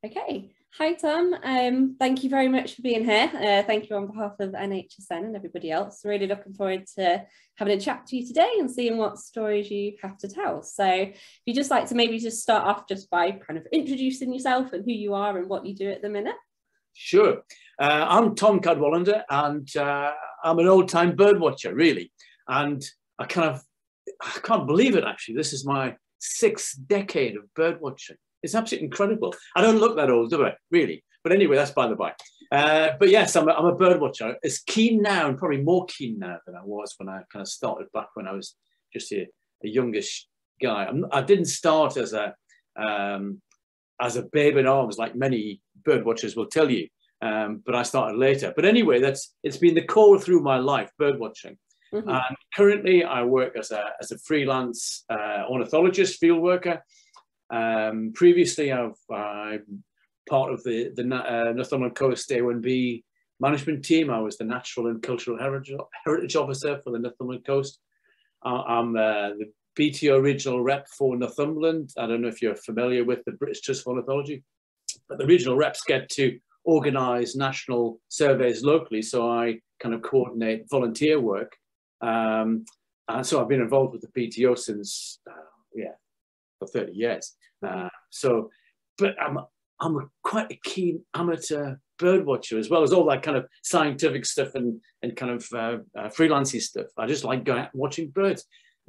Okay. Hi, Tom. Thank you very much for being here. Thank you on behalf of NHSN and everybody else. Really looking forward to having a chat to you today and seeing what stories you have to tell. So if you'd just like to maybe just start off just by kind of introducing yourself and who you are and what you do at the minute. Sure. I'm Tom Cadwallender, and I'm an old-time bird watcher, really. And I can't believe it, actually. This is my 6th decade of bird watching. It's absolutely incredible. I don't look that old, do I? Really? But anyway, that's by the by. But yes, I'm a bird watcher. As keen now, and probably more keen now than I was when I kind of started back when I was just a youngish guy. I didn't start as a babe in arms, like many bird watchers will tell you, but I started later. But anyway, it's been the core through my life, bird watching. Mm-hmm. And currently, I work as a freelance ornithologist, field worker. Previously, I'm part of the Northumberland Coast A1B management team. I was the Natural and Cultural Heritage Officer for the Northumberland Coast. I'm the BTO Regional Rep for Northumberland. I don't know if you're familiar with the British Trust for Ornithology, but the regional reps get to organise national surveys locally, so I kind of coordinate volunteer work. And so I've been involved with the BTO since, for 30 years. But I'm quite a keen amateur bird watcher, as well as all that kind of scientific stuff and kind of freelancey stuff. I just like going out and watching birds,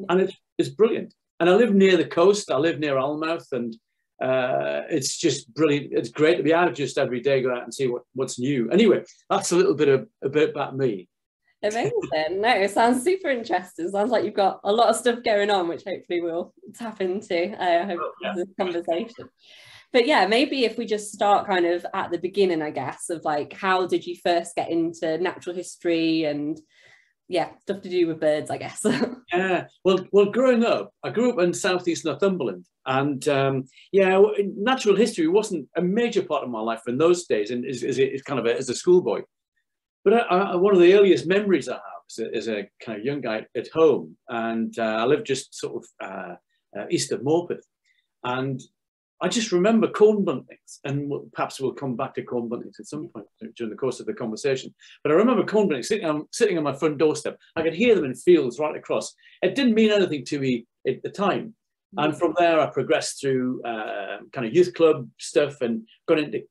and it's brilliant. And I live near the coast. I live near Almouth, and it's just brilliant. It's great to be out just every day, go out and see what's new. Anyway, that's a little bit about me. Amazing. No, it sounds super interesting. Sounds like you've got a lot of stuff going on, which hopefully we'll tap into this conversation. But yeah, maybe if we just start kind of at the beginning, I guess, of like, how did you first get into natural history and stuff to do with birds, I guess. Yeah, well, growing up, I grew up in southeast Northumberland, and natural history wasn't a major part of my life in those days, and is kind of as a schoolboy. But one of the earliest memories I have is a kind of young guy at home, and I lived just sort of east of Morpeth, and I just remember corn buntings, and perhaps we'll come back to corn buntings at some point during the course of the conversation. But I remember corn buntings sitting on my front doorstep. I could hear them in fields right across. It didn't mean anything to me at the time. And from there, I progressed through kind of youth club stuff and got into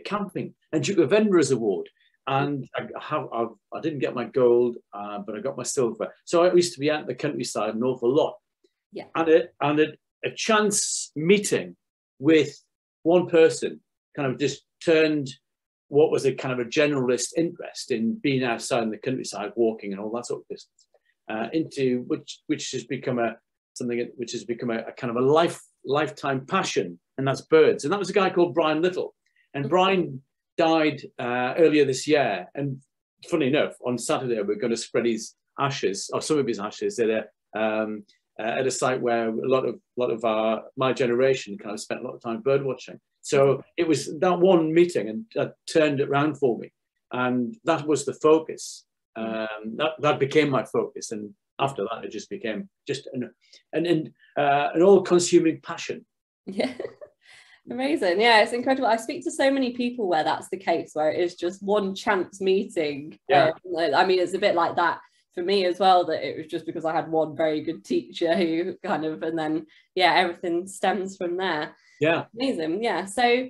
camping and Duke of Edinburgh's Award. And I didn't get my gold, but I got my silver. So I used to be out in the countryside an awful lot. Yeah. And a chance meeting with one person kind of just turned what was a kind of a generalist interest in being outside in the countryside, walking and all that sort of business, into which has become a kind of a lifetime passion, and that's birds. And that was a guy called Brian Little, and Brian died earlier this year. And funny enough, on Saturday we're going to spread his ashes, or some of his ashes, at a site where a lot of my generation kind of spent a lot of time bird watching. So it was that one meeting, and that turned it around for me, and that was the focus. That became my focus, and after that it just became just an all-consuming passion. Yeah. Amazing. Yeah, it's incredible. I speak to so many people where that's the case, where it is just one chance meeting. Yeah. I mean, it's a bit like that for me as well, that it was just because I had one very good teacher who kind of, and then, everything stems from there. Yeah. Amazing. Yeah. So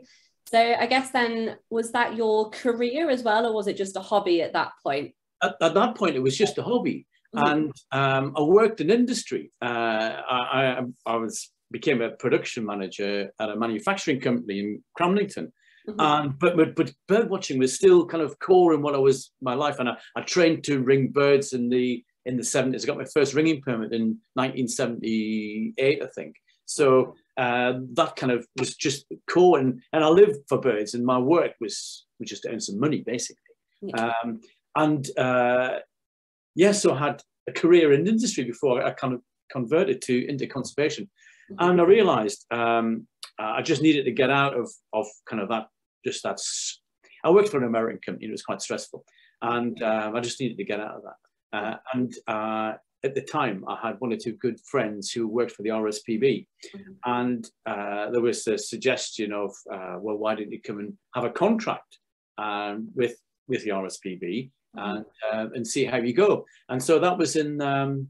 I guess then, was that your career as well, or was it just a hobby at that point? At that point, it was just a hobby. Mm-hmm. And I worked in industry. I became a production manager at a manufacturing company in Cramlington. Mm-hmm. But bird watching was still kind of core in my life, and I trained to ring birds in the 70s. I got my first ringing permit in 1978, I think. So that kind of was just core, and I lived for birds, and my work was just to earn some money, basically. Yeah. So I had a career in industry before I kind of converted into conservation. And I realized I just needed to get out of kind of that. I worked for an American company, and it was quite stressful, and I just needed to get out of that. And at the time, I had one or two good friends who worked for the RSPB, and there was a suggestion of, well, why didn't you come and have a contract with the RSPB and see how you go? And so that was in the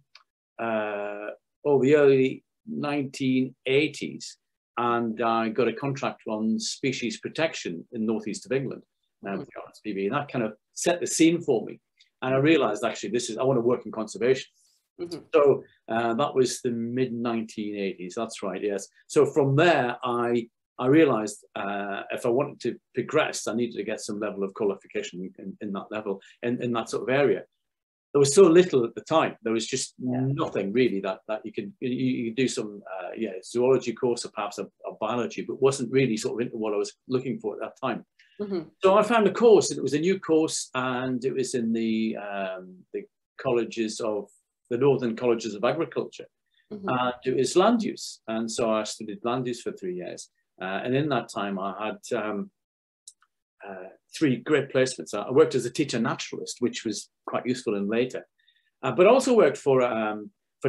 early 1980s, and I got a contract on species protection in northeast of England with the RSPB, and that kind of set the scene for me. And I realised actually I want to work in conservation. So that was the mid 1980s. That's right. Yes. So from there, I realised if I wanted to progress, I needed to get some level of qualification in that level, in that sort of area. There was so little at the time. There was just nothing really that you could do some zoology course or perhaps a biology, but wasn't really sort of into what I was looking for at that time. So I found a course, and it was a new course, and it was in the colleges of the Northern Colleges of Agriculture, and it was land use. And so I studied land use for 3 years, and in that time I had 3 great placements. I worked as a teacher naturalist, which was quite useful in later, but also worked for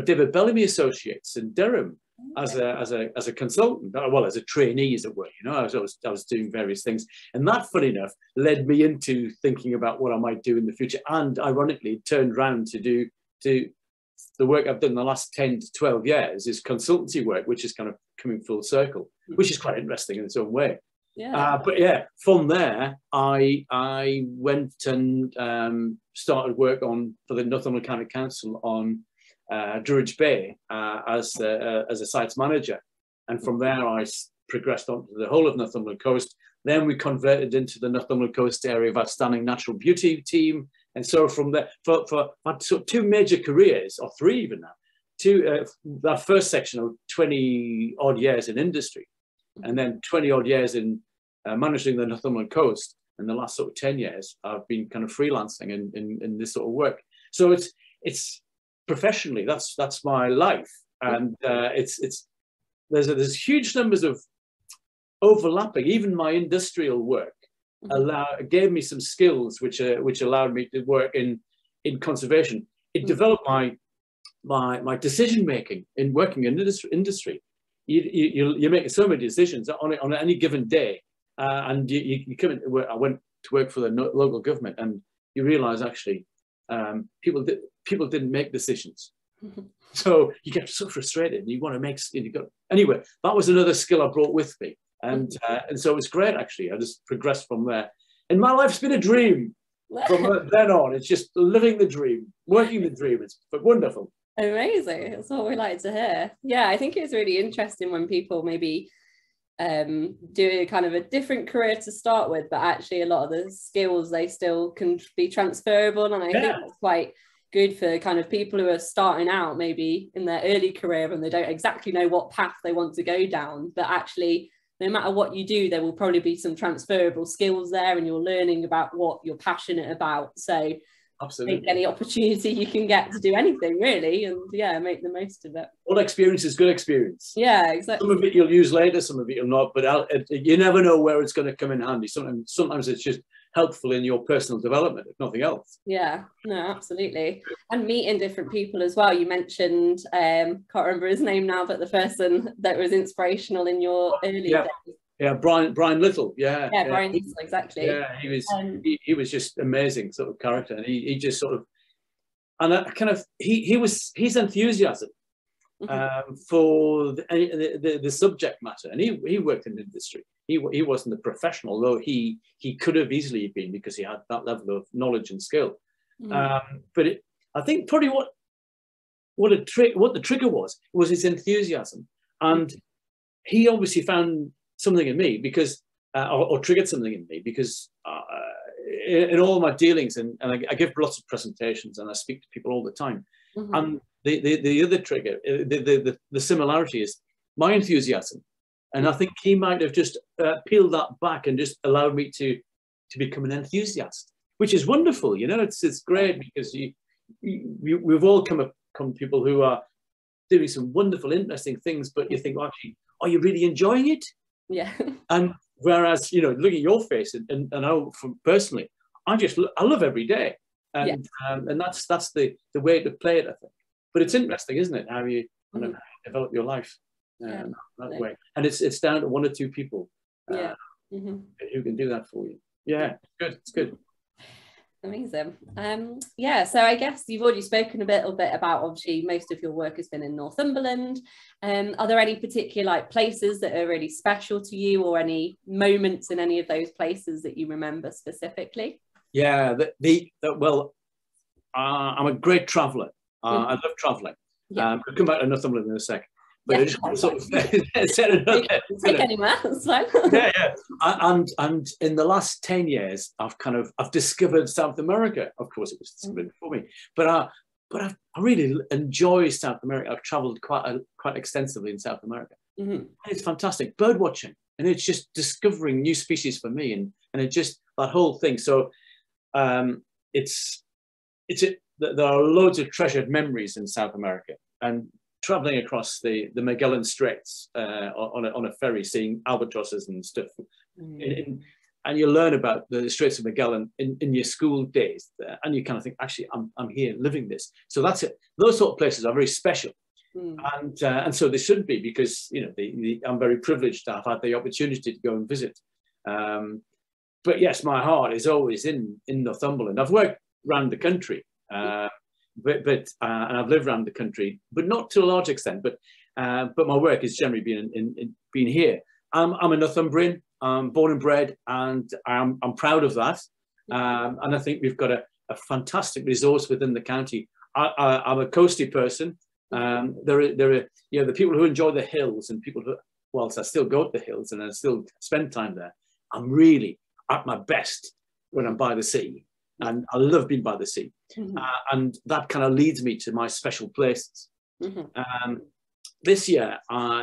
David Bellamy Associates in Durham as a consultant, well, as a trainee, as it were. You know, I was doing various things, and that, funny enough, led me into thinking about what I might do in the future, and ironically turned round to do the work I've done the last 10 to 12 years is consultancy work, which is kind of coming full circle, which is quite interesting in its own way. But yeah, from there, I went and started work for the Northumberland County Council on Druridge Bay as a sites manager. And from there, I progressed on to the whole of Northumberland Coast. Then we converted into the Northumberland Coast Area of Outstanding Natural Beauty team. And so from there, for 2 major careers, or 3 even now, that first section of 20 odd years in industry, and then 20 odd years in managing the Northumberland Coast. And the last sort of 10 years, I've been kind of freelancing in this sort of work. So it's professionally, that's my life. And there's huge numbers of overlapping. Even my industrial work gave me some skills which allowed me to work in conservation. It developed my decision making in working in industry. You're making so many decisions on any given day, and you come into work. I went to work for the local government, and you realise actually people didn't make decisions. So you get so frustrated, and you want to make. Anyway, that was another skill I brought with me. And so it was great, actually. I just progressed from there. And my life's been a dream from then on. It's just living the dream, working the dream. It's wonderful. Amazing. That's what we like to hear. Yeah, I think it's really interesting when people maybe do kind of a different career to start with, but actually a lot of the skills, they still can be transferable. And I think that's quite good for kind of people who are starting out maybe in their early career and they don't exactly know what path they want to go down, but actually no matter what you do, there will probably be some transferable skills there, and you're learning about what you're passionate about. So absolutely, take any opportunity you can get to do anything, really, and yeah, make the most of it. All experience is good experience. Yeah, exactly. Some of it you'll use later, some of it you'll not, but you never know where it's going to come in handy. Sometimes it's just helpful in your personal development, if nothing else. Yeah, no, absolutely. And meeting different people as well. You mentioned, can't remember his name now, but the person that was inspirational in your early days. Yeah, Brian Little. Yeah, Brian Little, exactly. Yeah, he was just amazing sort of character, and he just sort of, and I kind of his enthusiasm for the subject matter, and he worked in industry. He wasn't a professional, though he could have easily been, because he had that level of knowledge and skill. But I think probably what the trigger was his enthusiasm, and he obviously found something in me because or triggered something in me because in all my dealings, and I give lots of presentations and I speak to people all the time, and the other trigger, the similarity is my enthusiasm. And I think he might have just peeled that back and just allowed me to become an enthusiast, which is wonderful. You know, it's great, because we've all come upon people who are doing some wonderful, interesting things, but you think, well, actually, are you really enjoying it? Yeah. And whereas, you know, look at your face, and I know from personally, I love every day, and that's the way to play it, I think. But it's interesting, isn't it? How you kind of develop your life that way. And it's down to one or two people who can do that for you. Yeah, good. It's good. Amazing. Yeah, so I guess you've already spoken a little bit about, obviously most of your work has been in Northumberland. Are there any particular like places that are really special to you, or any moments in any of those places that you remember specifically? Yeah, well, I'm a great traveller. I love travelling. I'll come back to Northumberland in a second. But take anywhere, that's fine. And in the last 10 years, I've discovered South America. Of course, it was discovered before me, but I really enjoy South America. I've travelled quite extensively in South America. It's fantastic bird watching, and it's just discovering new species for me, and it just that whole thing. So there are loads of treasured memories in South America, and traveling across the Magellan Straits on a ferry, seeing albatrosses and stuff, and you learn about the Straits of Magellan in your school days, and you kind of think, actually, I'm here living this. So that's it. Those sort of places are very special, and so they should be, because I'm very privileged to have had the opportunity to go and visit. But yes, my heart is always in Northumberland. I've worked around the country. And I've lived around the country, but not to a large extent. But my work has generally been here. I'm a Northumbrian. I'm born and bred, and I'm proud of that. And I think we've got a fantastic resource within the county. I'm a coasty person. There are the people who enjoy the hills, and people who, whilst I still go to the hills and I still spend time there, I'm really at my best when I'm by the sea. And I love being by the sea, and that kind of leads me to my special places. This year,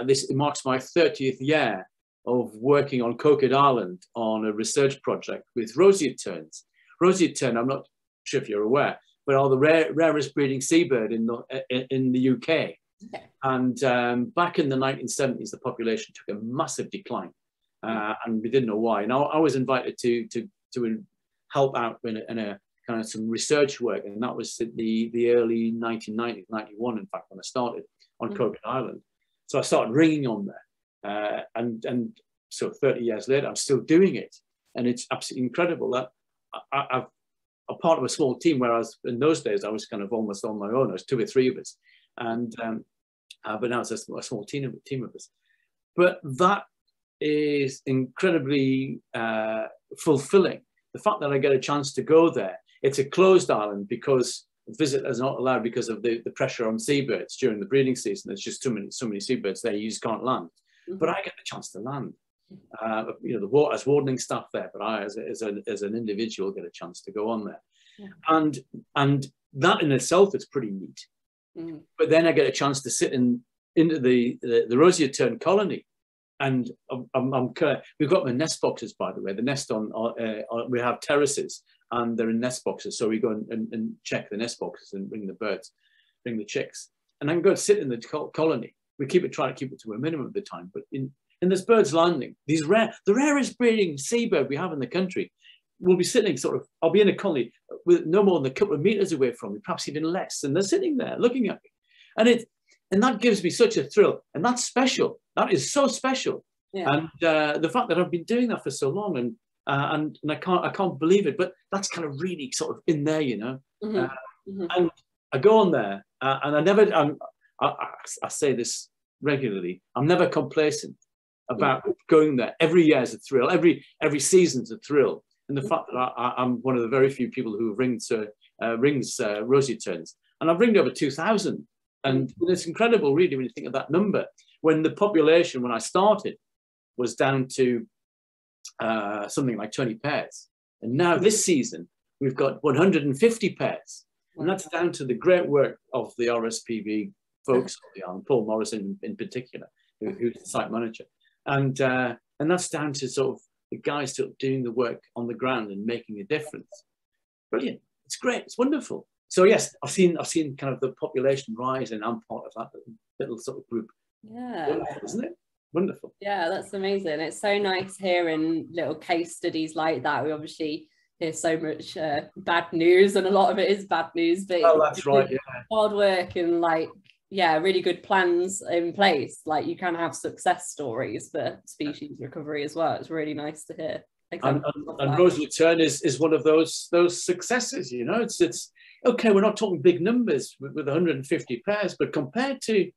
this marks my 30th year of working on Coquet Island on a research project with roseate terns. Roseate tern, I'm not sure if you're aware, but are the rarest breeding seabird in the UK. And back in the 1970s, the population took a massive decline, and we didn't know why. And I was invited to help out in a kind of some research work, and that was the early 1990s, 91, in fact, when I started on Coquet Island. So I started ringing on there, and so 30 years later, I'm still doing it, and it's absolutely incredible that I'm a part of a small team. Whereas in those days, I was kind of almost on my own. There was 2 or 3 of us, and but now it's a small team of us. But that is incredibly fulfilling. The fact that I get a chance to go there, it's a closed island because visitors are not allowed because of the pressure on seabirds during the breeding season. There's just so many seabirds there, you just can't land. But I get the chance to land. The water's wardening staff there, but I, as an individual, get a chance to go on there. And that in itself is pretty neat. But then I get a chance to sit into the roseate tern colony. And we've got the nest boxes, by the way. The nest we have terraces, and they're in nest boxes. So we go and check the nest boxes and bring the chicks. And I can go and sit in the colony. We try to keep it to a minimum of the time. But in this bird's landing, the rarest breeding seabird we have in the country, will be sitting I'll be in a colony with no more than a couple of meters away from me, perhaps even less. And they're sitting there looking at me. And that gives me such a thrill. And that's special. That is so special. And the fact that I've been doing that for so long, and I can't believe it, but that's kind of really sort of in there, And I go on there, and I say this regularly, I'm never complacent about going there. Every year is a thrill. Every season's a thrill. And the fact that I'm one of the very few people who rings roseate terns, and I've ringed over 2,000. And it's incredible, really, when you think of that number. When the population, when I started, was down to something like 20 pairs. And now this season, we've got 150 pairs. And that's down to the great work of the RSPB folks, Paul Morrison in particular, who's the site manager. And that's down to sort of the guys sort of doing the work on the ground and making a difference. Brilliant. It's great. It's wonderful. So yes, I've seen kind of the population rise, and I'm part of that little sort of group. Yeah, wonderful, isn't it? Wonderful. Yeah, that's amazing. It's so nice hearing little case studies like that. We obviously hear so much bad news, and a lot of it is bad news, but oh, that's right, yeah. Hard work and like, yeah, really good plans in place, like you can have success stories for species recovery as well. It's really nice to hear. And Rosalie Turn is one of those successes, you know. It's okay, we're not talking big numbers with 150 pairs, but compared to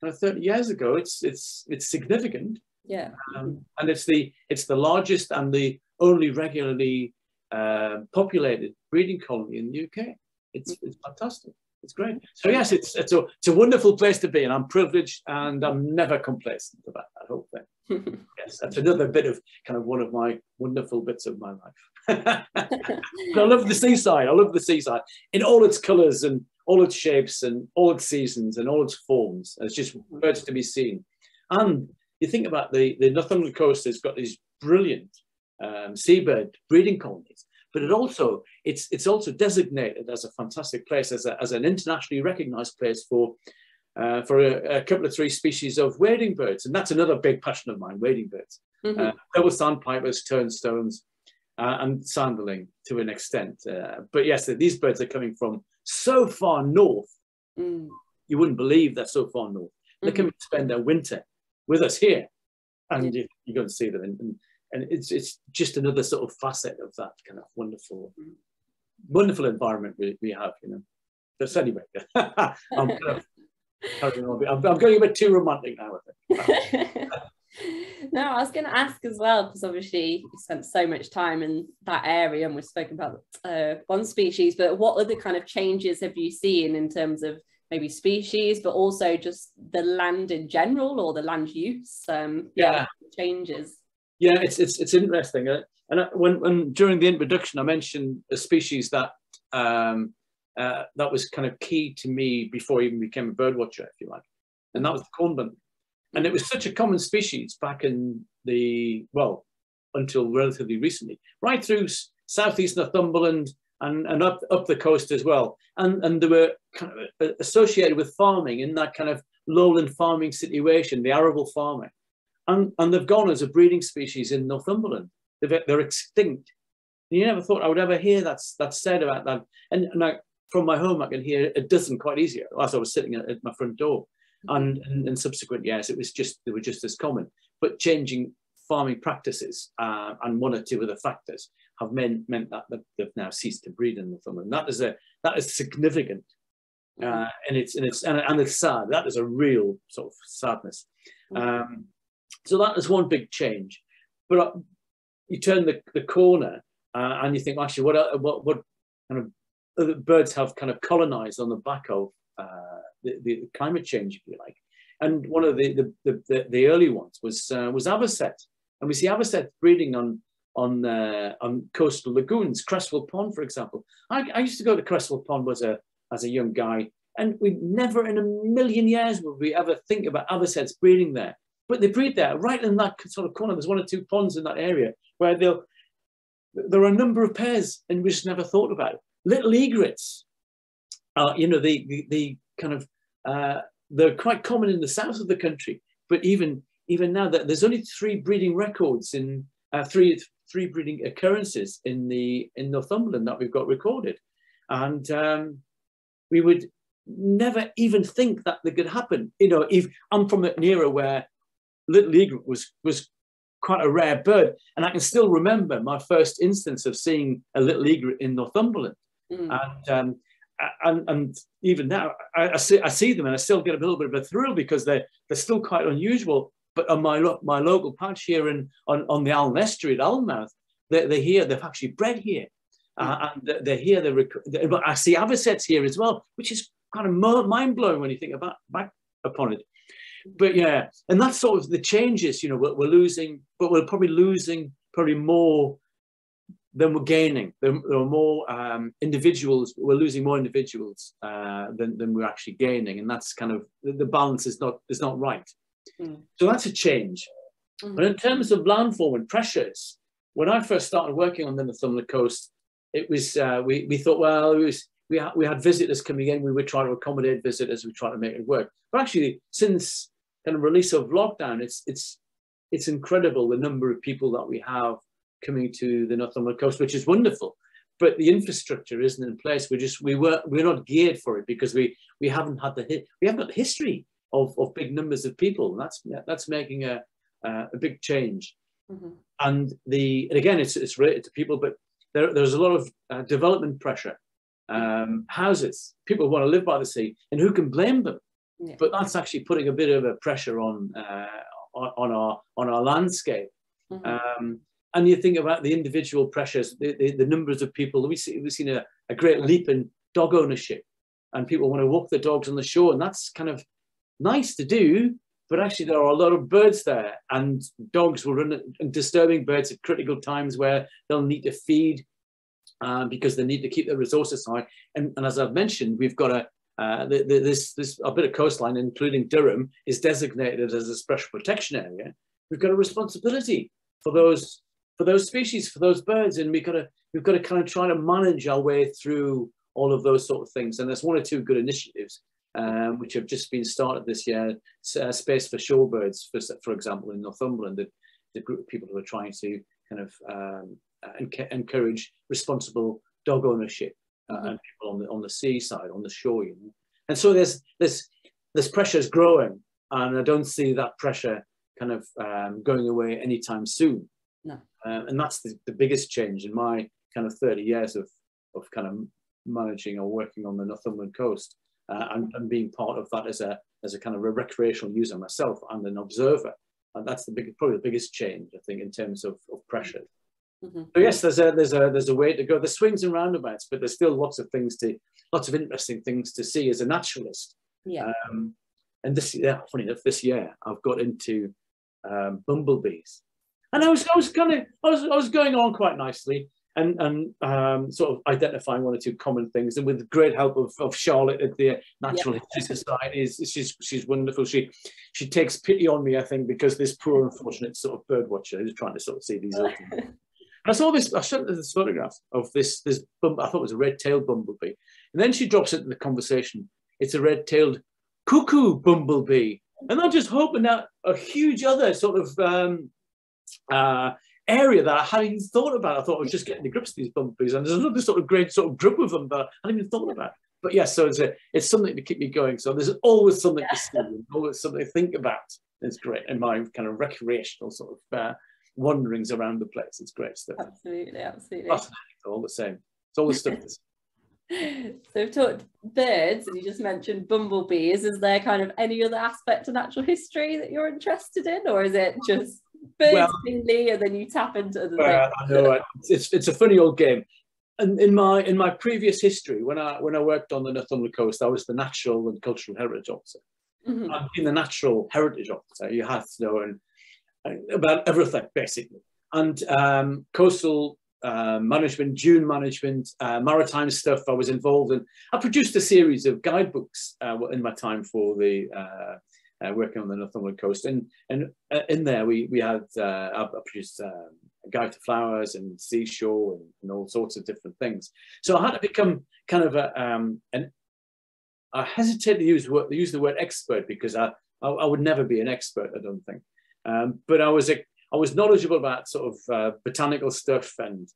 30 years ago, it's significant. Yeah. And it's the largest and the only regularly populated breeding colony in the UK. It's fantastic. It's great. So yes, it's a wonderful place to be, and I'm privileged, and I'm never complacent about that whole thing. Yes, that's another bit of kind of one of my wonderful bits of my life. I love the seaside. I love the seaside in all its colours and all its shapes and all its seasons and all its forms. It's just birds to be seen. And you think about the Northumberland coast has got these brilliant seabird breeding colonies, but it's also designated as a fantastic place, as an internationally recognised place for a couple of 3 species of wading birds, and that's another big passion of mine: wading birds, double sandpipers, turnstones, and sanderling to an extent. But yes, these birds are coming from so far north. You wouldn't believe they're so far north. They come to spend their winter with us here, and you're going to see them. And it's just another sort of facet of that kind of wonderful environment we have, you know. But anyway, I'm going a bit too romantic now, I think. No, I was going to ask as well, because obviously you spent so much time in that area, and we've spoken about one species, but what other kind of changes have you seen in terms of maybe species, but also just the land in general, or the land use? Changes. Yeah, it's interesting. And when during the introduction, I mentioned a species that that was kind of key to me before I even became a bird watcher, if you like, and that was the cornbun. And it was such a common species back in until relatively recently, right through southeast Northumberland and up the coast as well. And they were kind of associated with farming in that kind of lowland farming situation, the arable farming. And they've gone as a breeding species in Northumberland. They're extinct. And you never thought I would ever hear that said about that. And from my home, I can hear a dozen quite easier as I was sitting at my front door. And in subsequent years, they were just as common. But changing farming practices and one or two other factors have meant that they've now ceased to breed in Northumberland. That is significant, and it's sad. That is a real sort of sadness. So that is one big change. But you turn the corner and you think, actually, what kind of other birds have kind of colonized on the back of the climate change, if you like. And one of the early ones was avocet, and we see avocet breeding on coastal lagoons. Creswell Pond, for example. I used to go to Creswell Pond as a young guy, and we never in a million years would we ever think about avocets breeding there. But they breed there, right in that sort of corner. There's 1 or 2 ponds in that area where there are a number of pairs, and we just never thought about it. Little egrets, you know, the kind of they're quite common in the south of the country. But even now, that there's only 3 breeding records in three breeding occurrences in Northumberland that we've got recorded, and we would never even think that they could happen. You know, if I'm from an era where little egret was quite a rare bird, and I can still remember my first instance of seeing a little egret in Northumberland. And even now I see them, and I still get a little bit of a thrill because they're still quite unusual. But on my local patch here on the Allen Estuary at Allenmouth, they're here. They've actually bred here, and they're here. But I see avocets here as well, which is kind of mind blowing when you think back upon it. But yeah, and that's sort of the changes. You know, we're losing, but we're probably losing more than we're gaining. There are more individuals. We're losing more individuals than we're actually gaining, and that's kind of the balance is not right. So that's a change. But in terms of landform and pressures, when I first started working on the Northumberland coast, it was we thought, well, we had visitors coming in. We would try to accommodate visitors. We try to make it work. But actually, since kind of release of lockdown, it's incredible the number of people that we have coming to the Northumberland coast, which is wonderful. but the infrastructure isn't in place. We're not geared for it because we haven't got the history of big numbers of people. And that's making a big change. Mm-hmm. And again, it's related to people, but there's a lot of development pressure. Houses, people want to live by the sea, and who can blame them? Yeah. But that's actually putting a bit of a pressure on our landscape. Mm-hmm. And you think about the individual pressures, the numbers of people. We've seen a great leap in dog ownership, and people want to walk their dogs on the shore, and that's kind of nice to do. But actually, there are a lot of birds there, and dogs will run and disturbing birds at critical times where they'll need to feed because they need to keep their resources high. And as I've mentioned, we've got a bit of coastline, including Durham, is designated as a special protection area. We've got a responsibility for those species, for those birds, and we've got to kind of try to manage our way through all of those sort of things. And there's one or two good initiatives which have just been started this year. Space for Shorebirds, for example, in Northumberland, the group of people who are trying to kind of encourage responsible dog ownership and people on the seaside, on the shore, you know. And so there's pressures growing, and I don't see that pressure kind of going away anytime soon. No. And that's the biggest change in my kind of 30 years of kind of managing or working on the Northumberland coast, and being part of that as a kind of a recreational user myself and an observer. And that's probably the biggest change, I think, in terms of pressure. Mm-hmm. So yes, there's a way to go. There's swings and roundabouts, but there's still lots of interesting things to see as a naturalist. Yeah. And funny enough, this year I've got into bumblebees, and I was going on quite nicely, and sort of identifying one or two common things, and with the great help of Charlotte at the Natural History Society. She's wonderful. She takes pity on me, I think, because this poor unfortunate sort of bird watcher who's trying to sort of see these little things. I saw this. I showed her this photograph of this I thought it was a red-tailed bumblebee, and then she drops into the conversation. It's a red-tailed cuckoo bumblebee, and I'm just hoping that a huge other sort of area that I hadn't even thought about. I thought I was just getting to grips with these bumblebees, and there's another sort of great sort of group of them that I hadn't even thought about. But yes, so it's something to keep me going. So there's always something to see, always something to think about. It's great in my kind of recreational sort of wanderings around the place. It's great stuff. Absolutely. Fascinating, all the same. It's all the stuff. So we've talked birds, and you just mentioned bumblebees. Is there kind of any other aspect of natural history that you're interested in, or is it just birds mainly, and then you tap into other things? I know it's a funny old game. And in my previous history, when I worked on the Northumberland coast, I was the Natural and Cultural Heritage Officer. Mm-hmm. And being the Natural Heritage Officer, you have to know about everything basically, and coastal management, dune management, maritime stuff I was involved in. I produced a series of guidebooks in my time for the working on the Northumberland coast, and in there we had I produced a guide to flowers and seashore and all sorts of different things. So I had to become kind of I hesitate to use the word expert, because I would never be an expert, I don't think. But I was knowledgeable about sort of botanical stuff and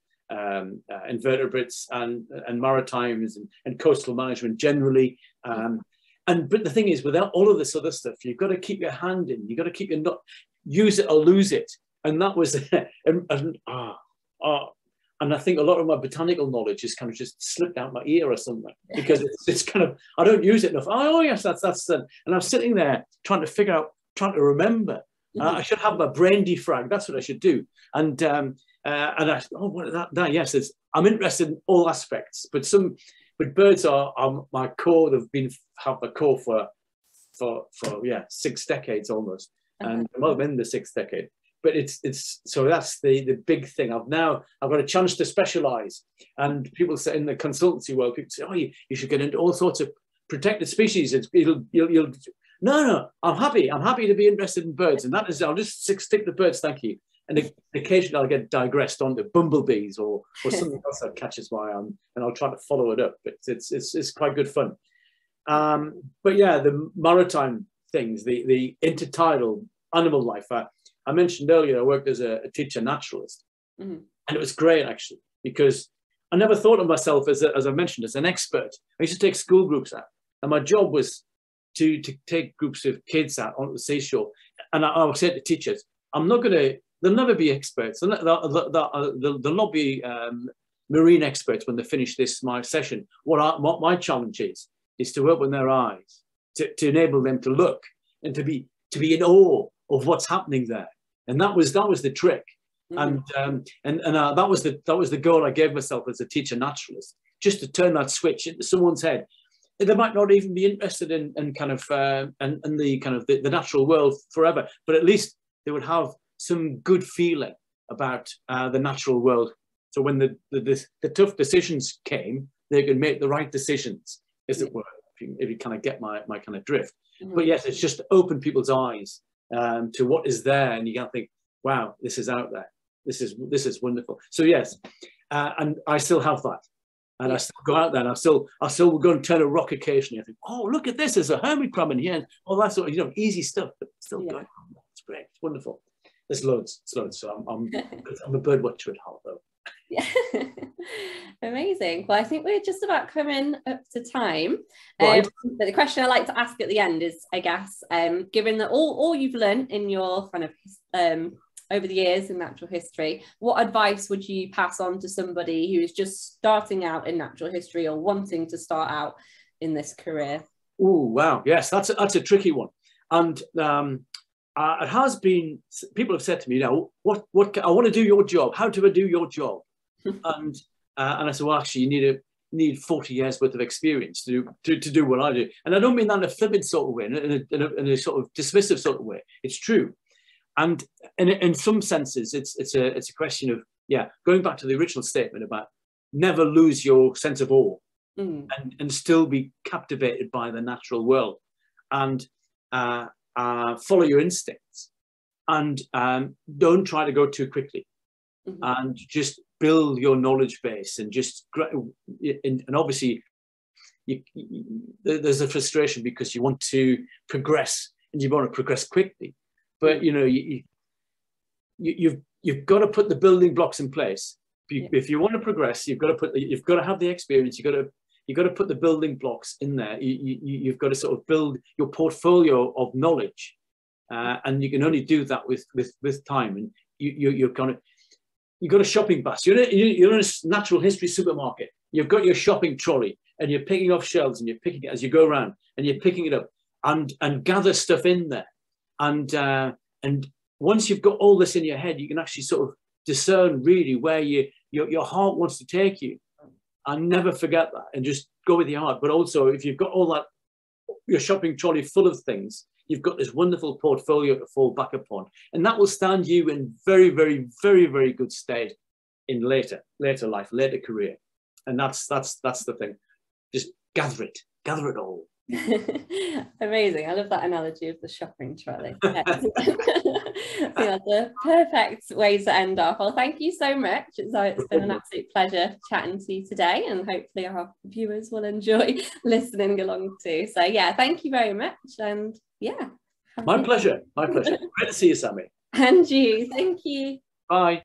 invertebrates and maritimes and coastal management generally. But the thing is, without all of this other stuff, you've got to keep your hand in. You've got to keep your use it or lose it. And that was, and I think a lot of my botanical knowledge is kind of just slipped out my ear or something, because it's kind of, I don't use it enough. Oh yes, that's and I'm sitting there trying to remember. I should have my brain defrag. That's what I should do. And yes, I'm interested in all aspects, but birds are my core. They've have the core for 6 decades almost, and I'm in the 6th decade. But so that's the big thing. I've got a chance to specialize, and people say in the consultancy world, people say, oh, you should get into all sorts of protected species. No, I'm happy to be interested in birds, and that is, I'll just stick to birds, thank you. And occasionally I'll get digressed onto bumblebees or something else that catches my eye, and I'll try to follow it up. But it's quite good fun. But yeah, the maritime things, the intertidal animal life. I mentioned earlier I worked as a teacher naturalist, and it was great actually, because I never thought of myself as I mentioned, as an expert. I used to take school groups out, and my job was to take groups of kids out onto the seashore. And I would say to teachers, they'll never be experts. They'll not be marine experts when they finish my session. What my challenge is to open their eyes, to enable them to look and to be in awe of what's happening there. And that was the trick. Mm-hmm. And that was the goal I gave myself as a teacher naturalist, just to turn that switch into someone's head. They might not even be interested in the natural world forever, but at least they would have some good feeling about the natural world. So when the tough decisions came, they could make the right decisions, as it were, if you kind of get my kind of drift. Mm-hmm. But yes, it's just to open people's eyes to what is there, and you can think, wow, this is out there. This is wonderful. So yes, and I still have that. And I still go out there, and I still will go and turn a rock occasionally. I think, oh, look at this, there's a hermit crab in here. All that sort of, easy stuff, but still going on. It's great, it's wonderful. There's loads. So I'm a bird watcher at heart, though. Yeah, amazing. Well, I think we're just about coming up to time. Right. But the question I like to ask at the end is, I guess, given that all you've learned in your kind of over the years in natural history, what advice would you pass on to somebody who is just starting out in natural history or wanting to start out in this career? Oh, wow. Yes, that's a tricky one. And it has been, people have said to me, what I want to do your job. How do I do your job? and I said, well, actually, you need 40 years worth of experience to do what I do. And I don't mean that in a flippant sort of way, in a sort of dismissive sort of way. It's true. And in some senses, it's a question of, going back to the original statement about never lose your sense of awe and still be captivated by the natural world, and follow your instincts, and don't try to go too quickly, and just build your knowledge base, and and obviously there's a frustration because you want to progress, and you want to progress quickly. But you've got to put the building blocks in place. If you want to progress, you've got to have the experience. You've got to put the building blocks in there. You've got to sort of build your portfolio of knowledge, and you can only do that with time. And you've got a shopping basket. You're in a natural history supermarket. You've got your shopping trolley, and you're picking off shelves, and you're picking it as you go around, and you're picking it up, and gather stuff in there. And once you've got all this in your head, you can actually sort of discern really where your heart wants to take you, and never forget that, and just go with your heart. But also, if you've got all that, your shopping trolley full of things, you've got this wonderful portfolio to fall back upon, and that will stand you in very, very, very, very good stead in later life, later career. And that's the thing. Just gather it all. Amazing. I love that analogy of the shopping trolley. I think that's a perfect way to end off. Well, thank you so much. It's been an absolute pleasure chatting to you today, and hopefully our viewers will enjoy listening along too. So thank you very much. And my pleasure. Great to see you, Sammy. And you. Thank you. Bye.